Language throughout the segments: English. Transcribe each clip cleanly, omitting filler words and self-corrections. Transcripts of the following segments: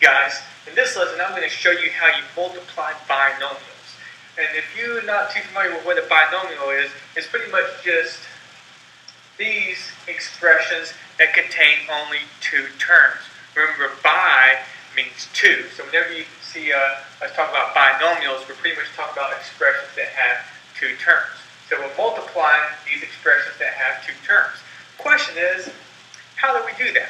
Guys, in this lesson I'm going to show you how you multiply binomials. And if you're not too familiar with what a binomial is, it's pretty much just these expressions that contain only two terms. Remember, bi means two. So whenever you see us talk about binomials, we're pretty much talking about expressions that have two terms. So we're multiplying these expressions that have two terms. The question is, how do we do that?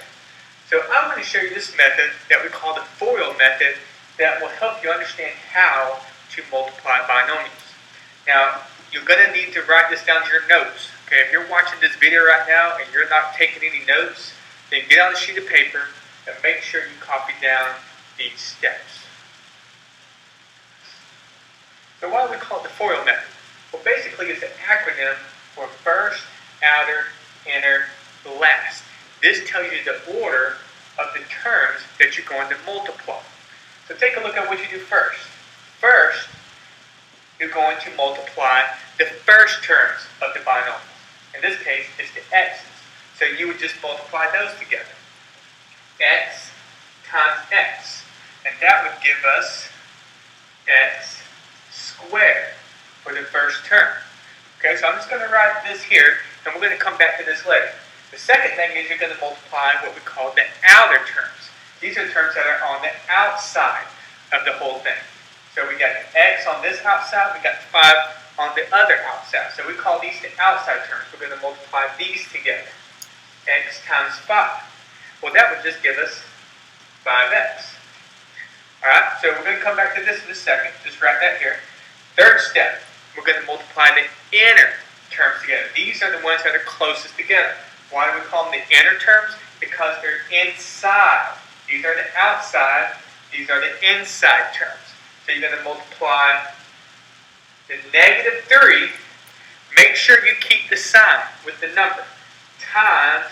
So I'm going to show you this method that we call the FOIL method that will help you understand how to multiply binomials. Now, you're going to need to write this down in your notes. Okay, if you're watching this video right now and you're not taking any notes, then get out a sheet of paper and make sure you copy down these steps. So why do we call it the FOIL method? Well, basically it's an acronym for first, outer, inner, last. This tells you the order of the terms that you're going to multiply. So take a look at what you do first. First, you're going to multiply the first terms of the binomial. In this case, it's the x's. So you would just multiply those together. X times x. And that would give us x squared for the first term. Okay, so I'm just going to write this here, and we're going to come back to this later. The second thing is you're going to multiply what we call the outer terms. These are terms that are on the outside of the whole thing. So we got the x on this outside, we got the 5 on the other outside. So we call these the outside terms. We're going to multiply these together. X times 5. Well, that would just give us 5x. Alright, so we're going to come back to this in a second. Just write that here. Third step, we're going to multiply the inner terms together. These are the ones that are closest together. Why do we call them the inner terms? Because they're inside. These are the outside. These are the inside terms. So you're going to multiply the negative 3. Make sure you keep the sign with the number. Times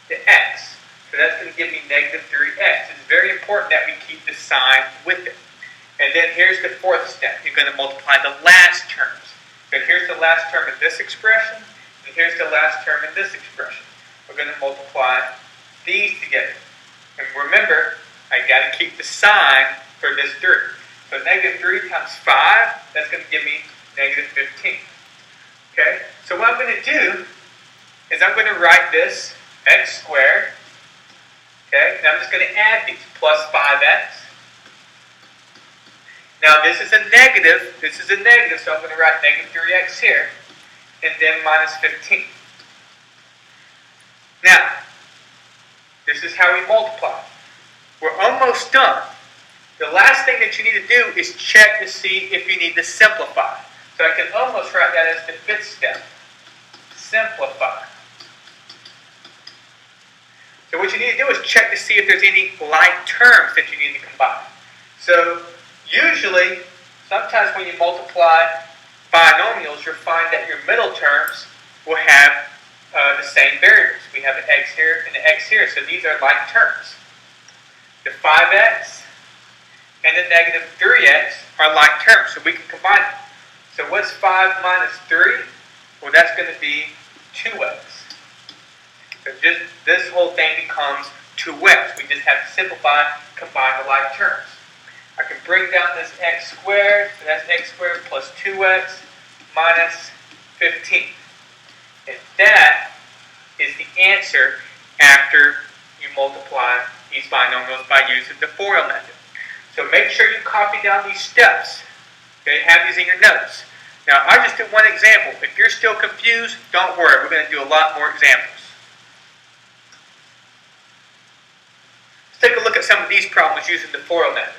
the x. So that's going to give me negative 3x. It's very important that we keep the sign with it. And then here's the fourth step. You're going to multiply the last terms. So here's the last term in this expression. And here's the last term in this expression. We're going to multiply these together. And remember, I got to keep the sign for this 3. So negative 3 times 5, that's going to give me negative 15. Okay? So what I'm going to do is I'm going to write this x squared. Okay? Now I'm just going to add these plus 5x. Now this is a negative, so I'm going to write negative 3x here, and then minus 15. Now, this is how we multiply. We're almost done. The last thing that you need to do is check to see if you need to simplify. So I can almost write that as the fifth step. Simplify. So what you need to do is check to see if there's any like terms that you need to combine. So usually, sometimes when you multiply binomials, you'll find that your middle terms will have the same variables. We have the x here and the x here, so these are like terms. The 5x and the negative 3x are like terms, so we can combine them. So what's 5 minus 3? Well, that's going to be 2x. So just this whole thing becomes 2x. We just have to simplify, combine the like terms. I can bring down this x squared, so that's x squared plus 2x minus 15. And that is the answer after you multiply these binomials by using the FOIL method. So make sure you copy down these steps. Okay, have these in your notes. Now, I just did one example. If you're still confused, don't worry. We're going to do a lot more examples. Let's take a look at some of these problems using the FOIL method.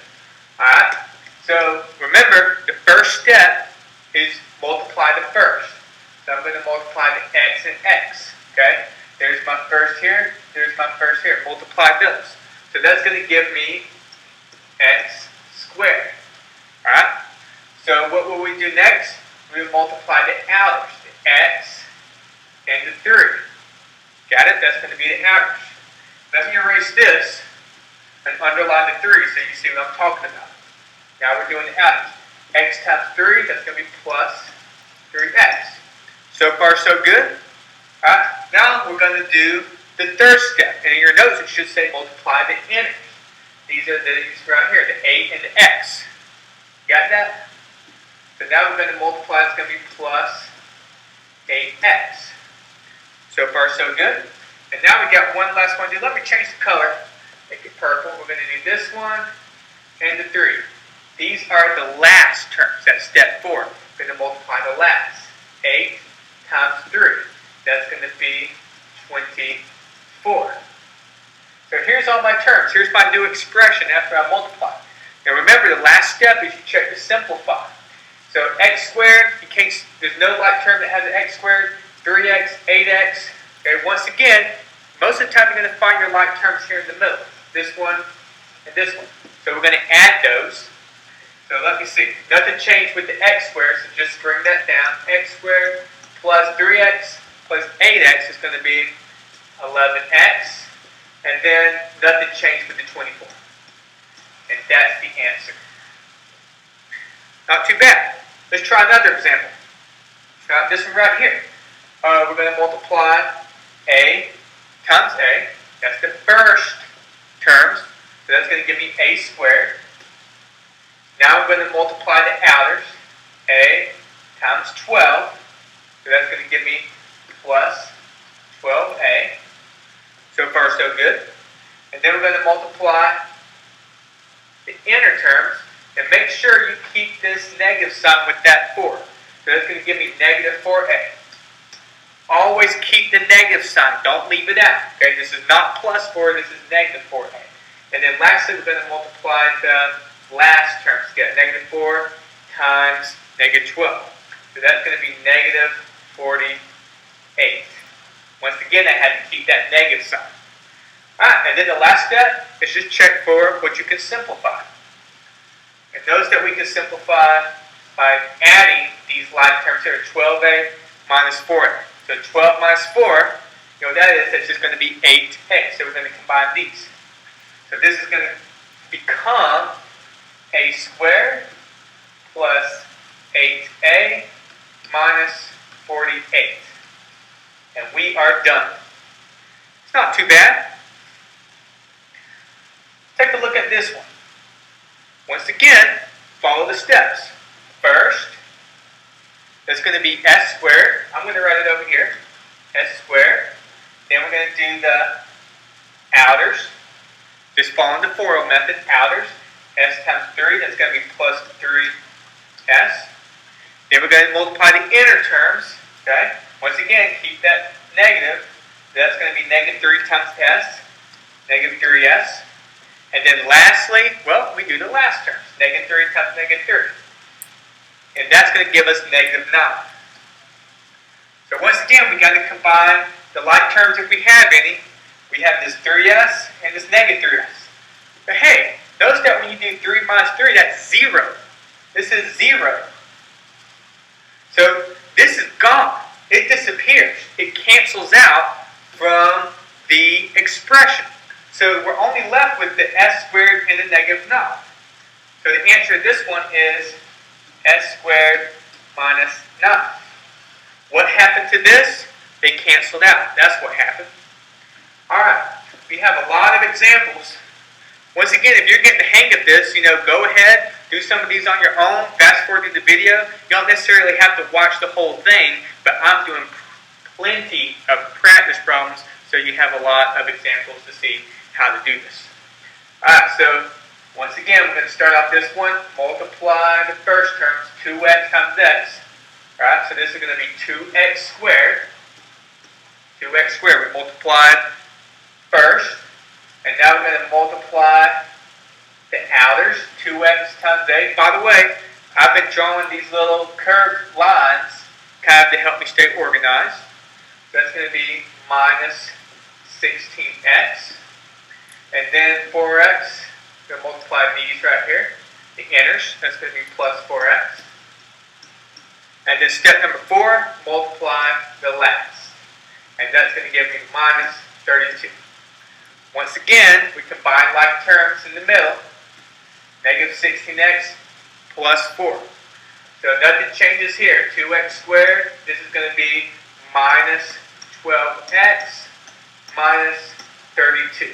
Alright, so remember, the first step is multiply the first. So I'm going to multiply the x and x. Okay, there's my first here, there's my first here. Multiply those. So that's going to give me x squared. Alright, so what will we do next? We will multiply the outers, the x and the 3. Got it? That's going to be the outers. Let me erase this and underline the 3 so you see what I'm talking about. Now we're doing the outers. X times 3, that's going to be plus 3x. So far, so good. Alright, now we're going to do the third step. And in your notes, it should say multiply the inners. These these are these right here, the 8 and the x. Got that? So now we're going to multiply, it's going to be plus 8x. So far so good. And now we got one last one to do. Let me change the color, make it purple. We're going to do this one and the 3. These are the last terms. That's step 4. We're going to multiply the last. 8 times 3. That's going to be 24. So here's all my terms. Here's my new expression after I multiply. Now remember, the last step is you check to simplify. So x squared, there's no like term that has an x squared. 3x, 8x. Okay, once again, most of the time you're going to find your like terms here in the middle. This one and this one. So we're going to add those. So let me see. Nothing changed with the x squared, so just bring that down. X squared plus 3x plus 8x is going to be 11x. And then nothing changed with the 24. And that's the answer. Not too bad. Let's try another example. This one right here. We're going to multiply a times a. That's the first terms. So that's going to give me a squared. Now we're going to multiply the outers. A times 12. So that's going to give me plus 12a. So far so good. And then we're going to multiply the inner terms. And make sure you keep this negative sign with that 4. So that's going to give me negative 4a. Always keep the negative sign. Don't leave it out. Okay, this is not plus 4. This is negative 4a. And then lastly, we're going to multiply the last terms. Get negative 4 times negative 12. So that's going to be negative 48. Once again, I had to keep that negative sign. Alright, and then the last step is just check for what you can simplify. And notice that we can simplify by adding these like terms here, 12a minus 4a. So 12 minus 4, you know what that is? That's just going to be 8a. So we're going to combine these. So this is going to become a squared plus 8a minus 48. And we are done. It's not too bad. Take a look at this one. Once again, follow the steps. First, that's going to be s squared. I'm going to write it over here. S squared. Then we're going to do the outers. Just following the FOIL method. Outers. S times 3. That's going to be plus 3s. Then we're going to multiply the inner terms. Okay. Once again, keep that negative. That's going to be negative 3 times s. Negative 3s. And then lastly, well, we do the last terms. Negative 3 times negative 3. And that's going to give us negative 9. So once again, we got to combine the like terms if we have any. We have this 3s and this negative 3s. But hey, notice that when you do 3 minus 3, that's 0. This is 0. So this is gone. It disappears. It cancels out from the expression. So we're only left with the s squared and the negative 9. So the answer to this one is s squared minus 9. What happened to this? They canceled out. That's what happened. Alright, we have a lot of examples. Once again, if you're getting the hang of this, go ahead, do some of these on your own, fast forward through the video. You don't necessarily have to watch the whole thing, but I'm doing plenty of practice problems so you have a lot of examples to see how to do this. Alright, so once again, we're going to start off this one. Multiply the first terms, 2x times x. Alright, so this is going to be 2x squared. 2x squared. We multiplied first. And now we're going to multiply the outers, 2x times 8. By the way, I've been drawing these little curved lines kind of to help me stay organized. So that's going to be minus 16x. And then 4x, we're going to multiply these right here. The inners, that's going to be plus 4x. And then step number 4, multiply the last. And that's going to give me minus 32. Once again, we combine like terms in the middle. Negative 16x plus 4. So nothing changes here. 2x squared, this is going to be minus 12x minus 32.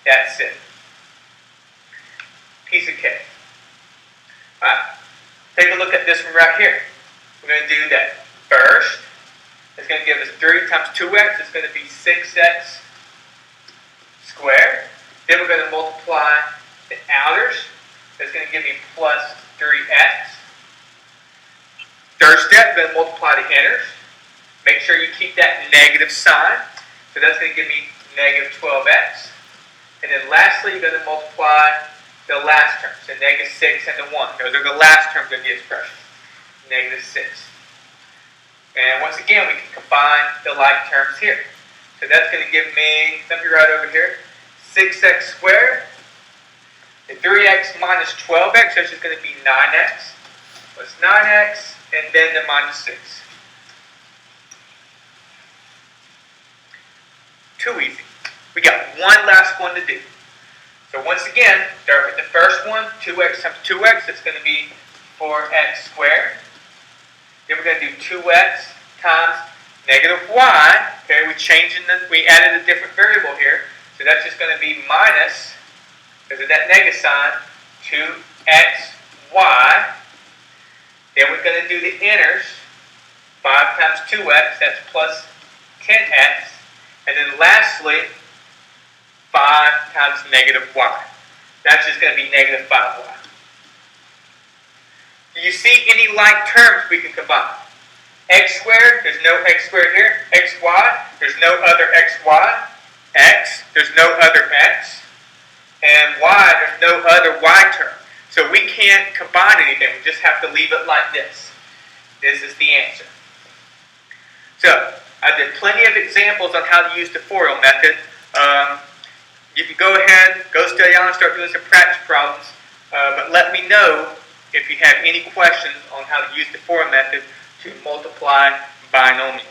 That's it. piece of cake. Alright, take a look at this one right here. We're going to do that first. It's going to give us 3 times 2x. It's going to be 6x squared. Then we're going to multiply the outers. That's going to give me plus 3x. Third step, we're going to multiply the inners. Make sure you keep that negative sign. So that's going to give me negative 12x. And then lastly, you're going to multiply the last terms, the negative 6 and the 1. Those are the last terms of the expression, negative 6. And once again, we can combine the like terms here. So that's going to give me, let me write over here, 6x squared. The 3x minus 12x, that's just going to be 9x. Plus 9x, and then the minus 6. Too easy. We got one last one to do. So once again, start with the first one, 2x times 2x, that's going to be 4x squared. Then we're going to do 2x times negative y. Okay, we added a different variable here. So that's just going to be minus, because of that negative sign, 2xy. Then we're going to do the inners. 5 times 2x, that's plus 10x. And then lastly, 5 times negative y. That's just going to be negative 5y. Do you see any like terms we can combine? X squared, there's no x squared here. Xy, there's no other xy. X, there's no other x. And y, there's no other y term. So we can't combine anything. We just have to leave it like this. This is the answer. So, I did plenty of examples on how to use the FOIL method. You can go ahead, go study on and start doing some practice problems. But let me know if you have any questions on how to use the FOIL method to multiply binomials.